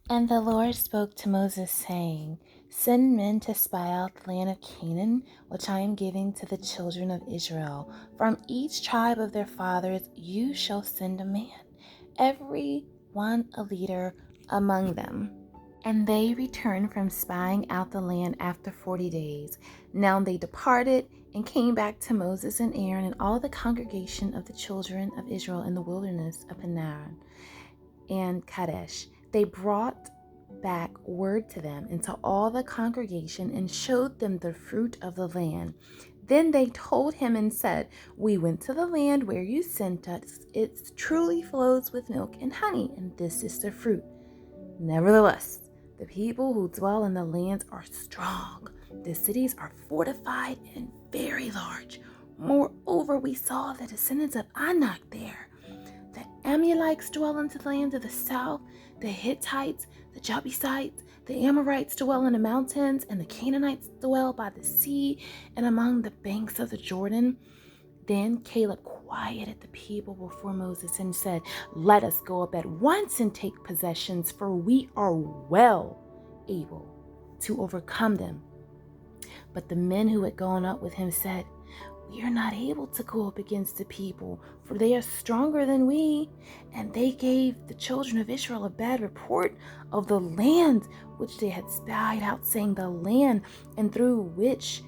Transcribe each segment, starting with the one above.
And the Lord spoke to Moses, saying, Send men to spy out the land of Canaan, which I am giving to the children of Israel. From each tribe of their fathers you shall send a man, every one a leader among them. And they returned from spying out the land after 40 days. Now they departed and came back to Moses and Aaron and all the congregation of the children of Israel in the wilderness of Paran and Kadesh. They brought back word to them and to all the congregation and showed them the fruit of the land. Then they told him and said, We went to the land where you sent us. It truly flows with milk and honey, and this is the fruit. Nevertheless, the people who dwell in the lands are strong. The cities are fortified and very large. Moreover, we saw the descendants of Anak there. The Amalekites dwell in the land of the south, the Hittites, the Jebusites, the Amorites dwell in the mountains, and the Canaanites dwell by the sea and among the banks of the Jordan. Then Caleb quieted the people before Moses and said, Let us go up at once and take possessions, for we are well able to overcome them. But the men who had gone up with him said, We are not able to go up against the people, for they are stronger than we. And they gave the children of Israel a bad report of the land which they had spied out, saying, The land and through which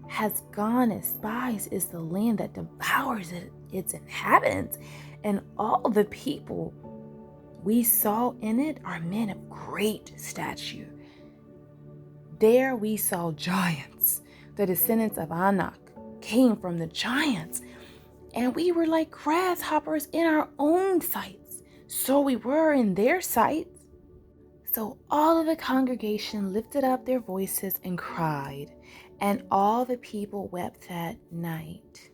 has gone as spies is the land that devours its inhabitants. And all the people we saw in it are men of great stature. There we saw giants. The descendants of Anak came from the giants, and we were like grasshoppers in our own sights. So we were in their sights. So all of the congregation lifted up their voices and cried, and all the people wept that night.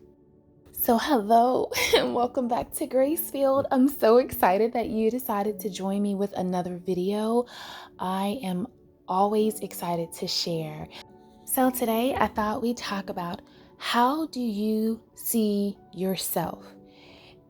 So hello and welcome back to Grace.Filled. I'm so excited that you decided to join me with another video. I am always excited to share. So today I thought we'd talk about how do you see yourself?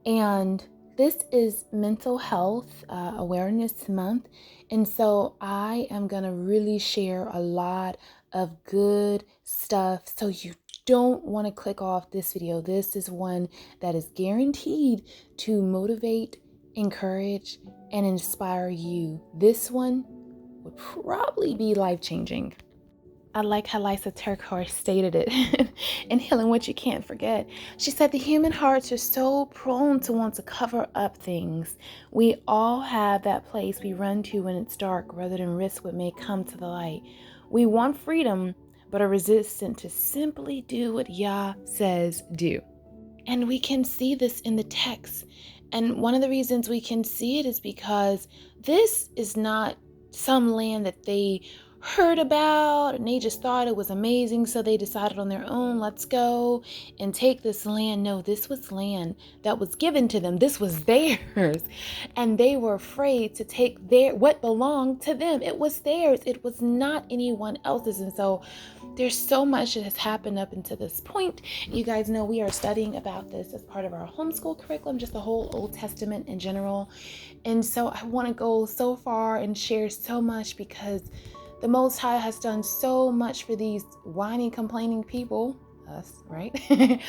And this is Mental Health Awareness Month. And so I am going to really share a lot of good stuff. So you don't want to click off this video. This is one that is guaranteed to motivate, encourage, and inspire you. This one would probably be life-changing. I like how Lisa Turkhorst stated it in Healing What You Can't Forget. She said the human hearts are so prone to want to cover up things. We all have that place we run to when it's dark rather than risk what may come to the light. We want freedom, but are resistant to simply do what Yah says do. And we can see this in the text. And one of the reasons we can see it is because this is not some land that they heard about and they just thought it was amazing, so they decided on their own, let's go and take this land. No, this was land that was given to them. This was theirs, and they were afraid to take what belonged to them. It was theirs. It was not anyone else's. And so there's so much that has happened up until this point. You guys know we are studying about this as part of our homeschool curriculum, just the whole Old Testament in general. And so I want to go so far and share so much because the Most High has done so much for these whining, complaining people, us, right?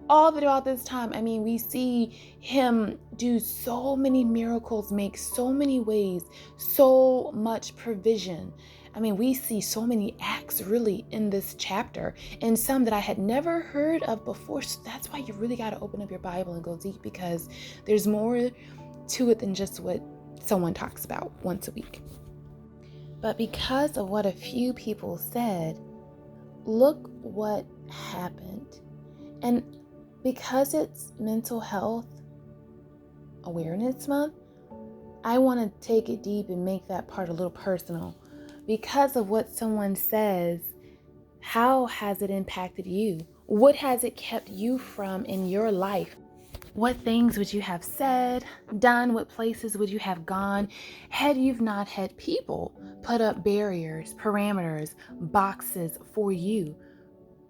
All throughout this time. I mean, we see him do so many miracles, make so many ways, so much provision. I mean, we see so many acts really in this chapter, and some that I had never heard of before. So that's why you really got to open up your Bible and go deep, because there's more to it than just what someone talks about once a week. But because of what a few people said, look what happened. And because it's Mental Health Awareness Month, I want to take it deep and make that part a little personal. Because of what someone says, how has it impacted you? What has it kept you from in your life? What things would you have said, done? What places would you have gone had you not had people put up barriers, parameters, boxes for you?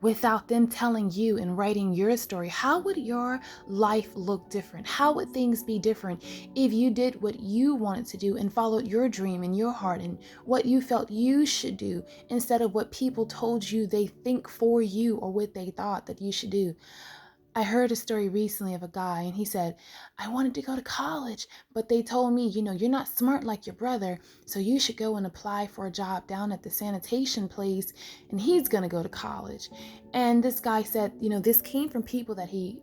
without them telling you and writing your story? How would your life look different? How would things be different if you did what you wanted to do and followed your dream in your heart and what you felt you should do instead of what people told you they think for you or what they thought that you should do? I heard a story recently of a guy, and he said, I wanted to go to college, but they told me, you're not smart like your brother, so you should go and apply for a job down at the sanitation place, and he's going to go to college. And this guy said, this came from people that he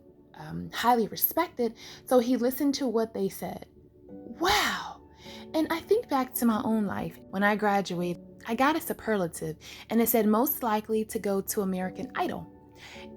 highly respected, so he listened to what they said. Wow. And I think back to my own life. When I graduated, I got a superlative, and it said most likely to go to American Idol.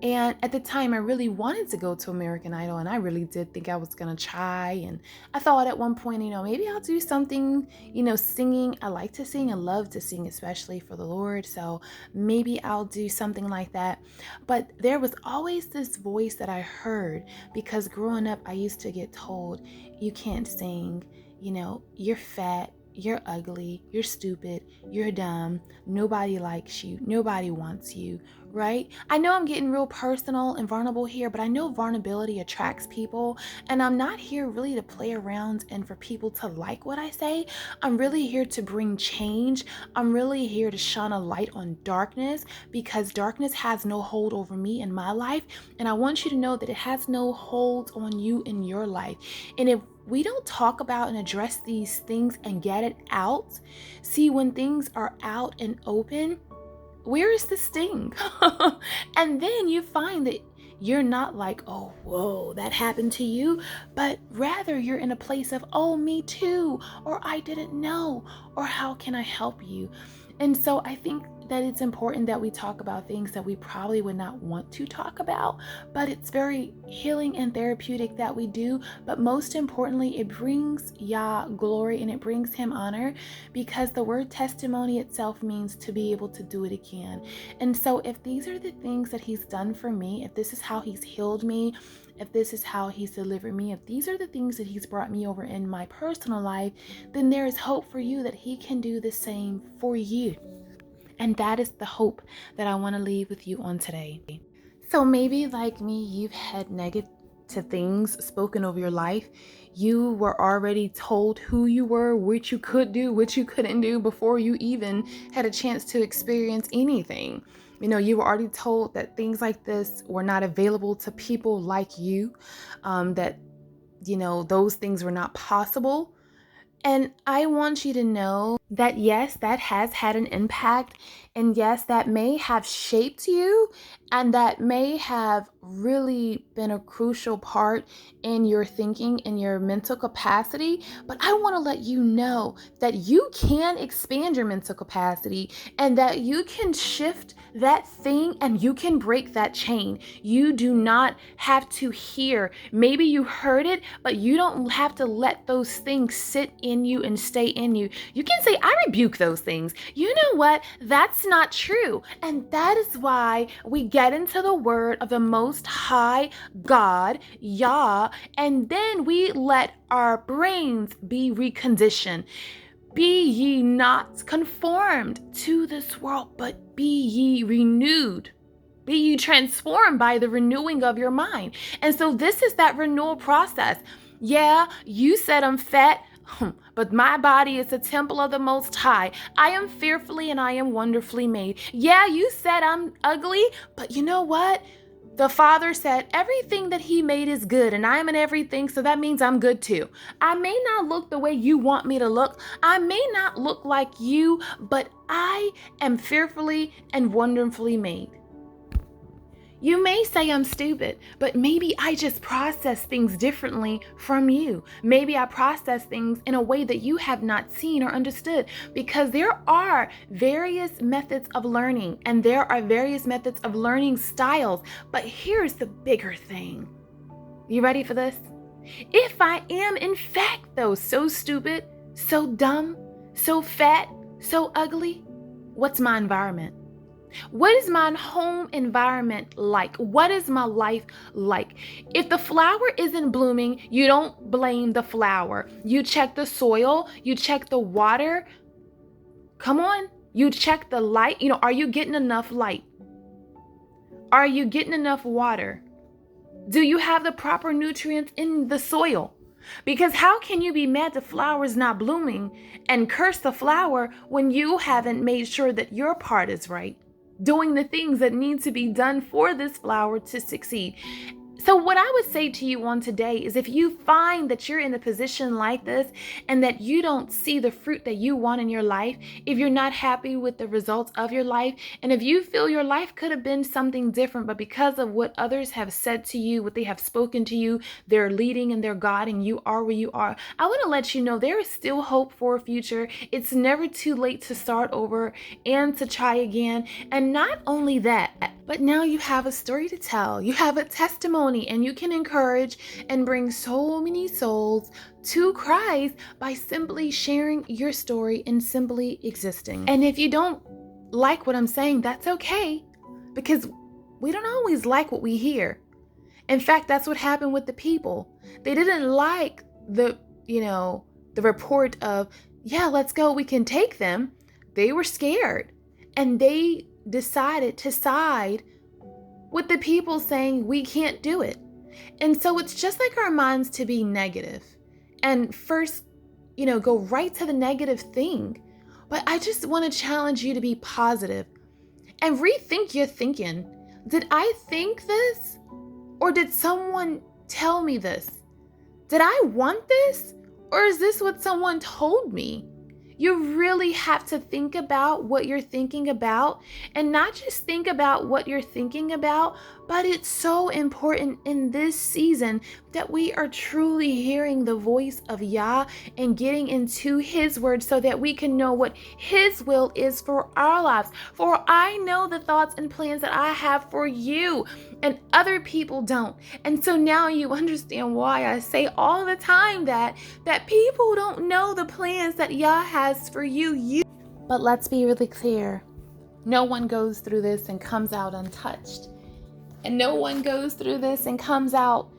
And at the time, I really wanted to go to American Idol, and I really did think I was going to try. And I thought at one point, maybe I'll do something, singing. I like to sing and love to sing, especially for the Lord. So maybe I'll do something like that. But there was always this voice that I heard, because growing up, I used to get told, you can't sing, you're fat, you're ugly, you're stupid, you're dumb, nobody likes you, nobody wants you, right? I know I'm getting real personal and vulnerable here, but I know vulnerability attracts people, and I'm not here really to play around and for people to like what I say. I'm really here to bring change. I'm really here to shine a light on darkness, because darkness has no hold over me in my life, and I want you to know that it has no hold on you in your life. And if we don't talk about and address these things and get it out, see, when things are out and open, where is the sting? And then you find that you're not like, oh, whoa, that happened to you, but rather you're in a place of, oh, me too, or I didn't know, or how can I help you? And so I think that it's important that we talk about things that we probably would not want to talk about, but it's very healing and therapeutic that we do. But most importantly, it brings Yah glory and it brings him honor, because the word testimony itself means to be able to do it again. And so if these are the things that he's done for me, if this is how he's healed me, if this is how he's delivered me, if these are the things that he's brought me over in my personal life, then there is hope for you that he can do the same for you. And that is the hope that I want to leave with you on today. So maybe like me, you've had negative things spoken over your life. You were already told who you were, what you could do, what you couldn't do before you even had a chance to experience anything. You were already told that things like this were not available to people like you, that, those things were not possible. And I want you to know that yes, that has had an impact, and yes, that may have shaped you, and that may have really been a crucial part in your thinking and your mental capacity. But I want to let you know that you can expand your mental capacity, and that you can shift that thing, and you can break that chain. You do not have to hear. Maybe you heard it, but you don't have to let those things sit in you and stay in you. You can say, I rebuke those things. You know what? That's not true. And that is why we get into the word of the Most High God, Yah, and then we let our brains be reconditioned. Be ye not conformed to this world, but be ye renewed. Be ye transformed by the renewing of your mind. And so this is that renewal process. Yeah, you said I'm fat, but my body is a temple of the Most High. I am fearfully and I am wonderfully made. Yeah, you said I'm ugly, but you know what? The Father said everything that he made is good, and I'm in everything, so that means I'm good too. I may not look the way you want me to look. I may not look like you, but I am fearfully and wonderfully made. You may say I'm stupid, but maybe I just process things differently from you. Maybe I process things in a way that you have not seen or understood, because there are various methods of learning, and there are various methods of learning styles. But here's the bigger thing. You ready for this? If I am in fact, though, so stupid, so dumb, so fat, so ugly, what's my environment? What is my home environment like? What is my life like? If the flower isn't blooming, you don't blame the flower. You check the soil, you check the water. Come on, you check the light. Are you getting enough light? Are you getting enough water? Do you have the proper nutrients in the soil? Because how can you be mad the flower is not blooming and curse the flower when you haven't made sure that your part is right? Doing the things that need to be done for this flower to succeed. So what I would say to you on today is, if you find that you're in a position like this and that you don't see the fruit that you want in your life, if you're not happy with the results of your life, and if you feel your life could have been something different, but because of what others have said to you, what they have spoken to you, they're leading and they're guiding, you are where you are, I want to let you know there is still hope for a future. It's never too late to start over and to try again. And not only that, but now you have a story to tell. You have a testimony, and you can encourage and bring so many souls to Christ by simply sharing your story and simply existing. And if you don't like what I'm saying, that's okay, because we don't always like what we hear. In fact, that's what happened with the people. They didn't like the report of, yeah, let's go, we can take them. They were scared, and they decided to side with the people saying we can't do it. And so it's just like our minds to be negative and first, go right to the negative thing. But I just want to challenge you to be positive and rethink your thinking. Did I think this? Or did someone tell me this? Did I want this? Or is this what someone told me? You really have to think about what you're thinking about, and not just think about what you're thinking about, but it's so important in this season that we are truly hearing the voice of Yah and getting into His word so that we can know what His will is for our lives. For I know the thoughts and plans that I have for you, and other people don't. And so now you understand why I say all the time that people don't know the plans that Yah has for you. But let's be really clear. No one goes through this and comes out untouched. And no one goes through this and comes out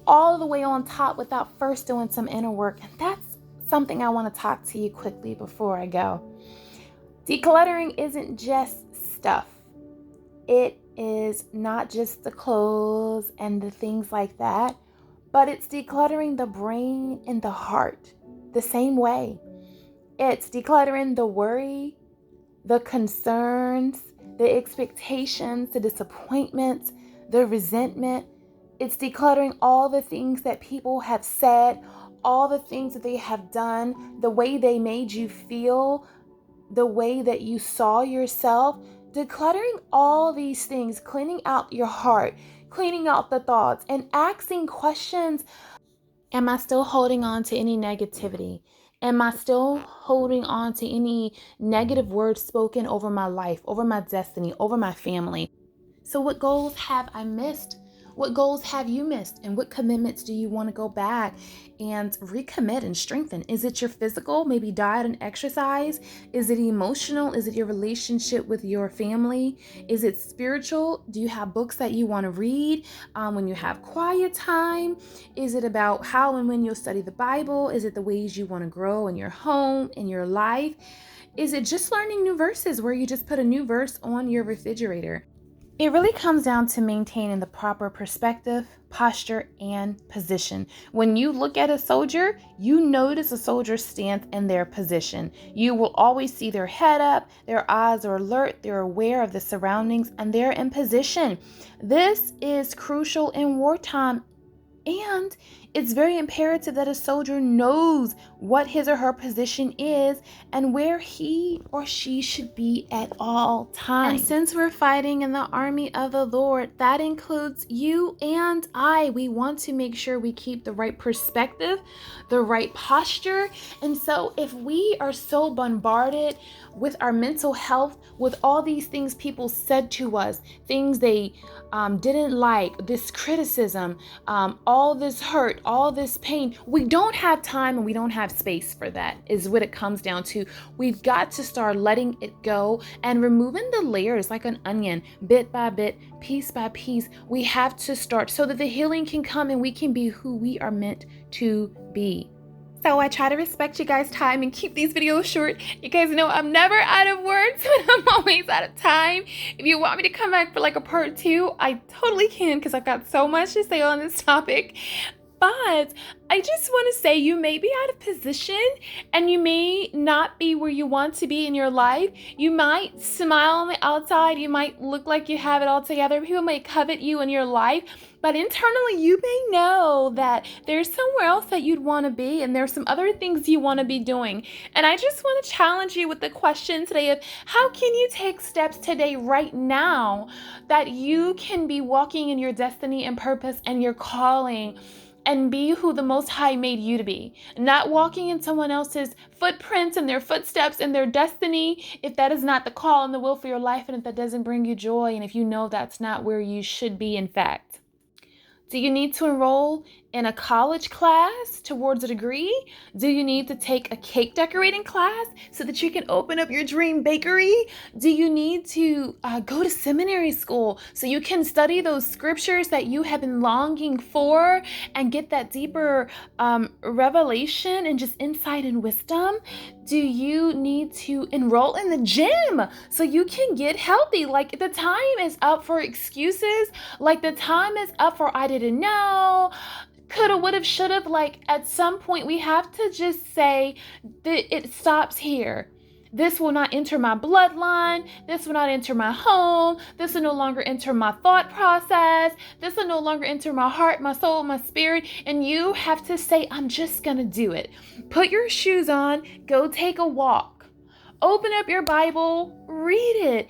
all the way on top without first doing some inner work. And that's something I want to talk to you quickly before I go. Decluttering isn't just stuff. It is not just the clothes and the things like that, but it's decluttering the brain and the heart the same way. It's decluttering the worry, the concerns, the expectations, the disappointments, the resentment. It's decluttering all the things that people have said, all the things that they have done, the way they made you feel, the way that you saw yourself. Decluttering all these things, cleaning out your heart, cleaning out the thoughts, and asking questions. Am I still holding on to any negativity? Am I still holding on to any negative words spoken over my life, over my destiny, over my family? So what goals have I missed? What goals have you missed? And what commitments do you want to go back and recommit and strengthen? Is it your physical, maybe diet and exercise? Is it emotional? Is it your relationship with your family? Is it spiritual? Do you have books that you want to read when you have quiet time? Is it about how and when you'll study the Bible? Is it the ways you want to grow in your home, in your life? Is it just learning new verses where you just put a new verse on your refrigerator? It really comes down to maintaining the proper perspective, posture, and position. When you look at a soldier, you notice a soldier's stance and their position. You will always see their head up, their eyes are alert, they're aware of the surroundings, and they're in position. This is crucial in wartime, and it's very imperative that a soldier knows what his or her position is and where he or she should be at all times. And since we're fighting in the army of the Lord, that includes you and I. We want to make sure we keep the right perspective, the right posture. And so if we are so bombarded with our mental health, with all these things people said to us, things they didn't like, this criticism, all this hurt, all this pain, we don't have time and we don't have space for that, is what it comes down to. We've got to start letting it go and removing the layers like an onion, bit by bit, piece by piece. We have to start so that the healing can come and we can be who we are meant to be. So I try to respect you guys' time and keep these videos short. You guys know I'm never out of words, but I'm always out of time. If you want me to come back for like a part 2, I totally can, because I've got so much to say on this topic. But I just want to say, you may be out of position and you may not be where you want to be in your life. You might smile on the outside. You might look like you have it all together. People may covet you in your life. But internally, you may know that there's somewhere else that you'd want to be, and there's some other things you want to be doing. And I just want to challenge you with the question today of, how can you take steps today, right now, that you can be walking in your destiny and purpose and your calling, and be who the Most High made you to be, not walking in someone else's footprints and their footsteps and their destiny, if that is not the call and the will for your life, and if that doesn't bring you joy, and if you know that's not where you should be, in fact. Do you need to enroll in a college class towards a degree? Do you need to take a cake decorating class so that you can open up your dream bakery? Do you need to go to seminary school so you can study those scriptures that you have been longing for and get that deeper revelation and just insight and wisdom? Do you need to enroll in the gym so you can get healthy? Like, the time is up for excuses. Like, the time is up for I didn't know, coulda, woulda, shoulda. Like, at some point we have to just say that it stops here. This will not enter my bloodline. This will not enter my home. This will no longer enter my thought process. This will no longer enter my heart, my soul, my spirit. And you have to say, I'm just gonna do it. Put your shoes on, go take a walk. Open up your Bible, read it.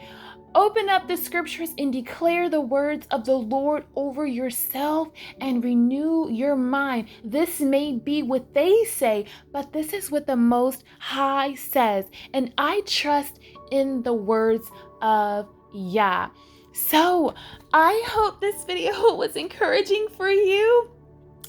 Open up the scriptures and declare the words of the Lord over yourself and renew your mind. This may be what they say, but this is what the Most High says. And I trust in the words of Yah. So I hope this video was encouraging for you.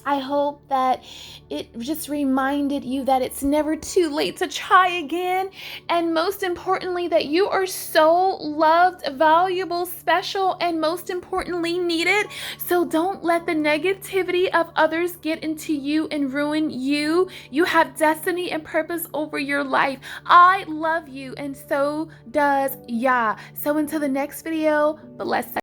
I hope that it just reminded you that it's never too late to try again. And most importantly, that you are so loved, valuable, special, and most importantly, needed. So don't let the negativity of others get into you and ruin you. You have destiny and purpose over your life. I love you, and so does Yah. So until the next video, bless.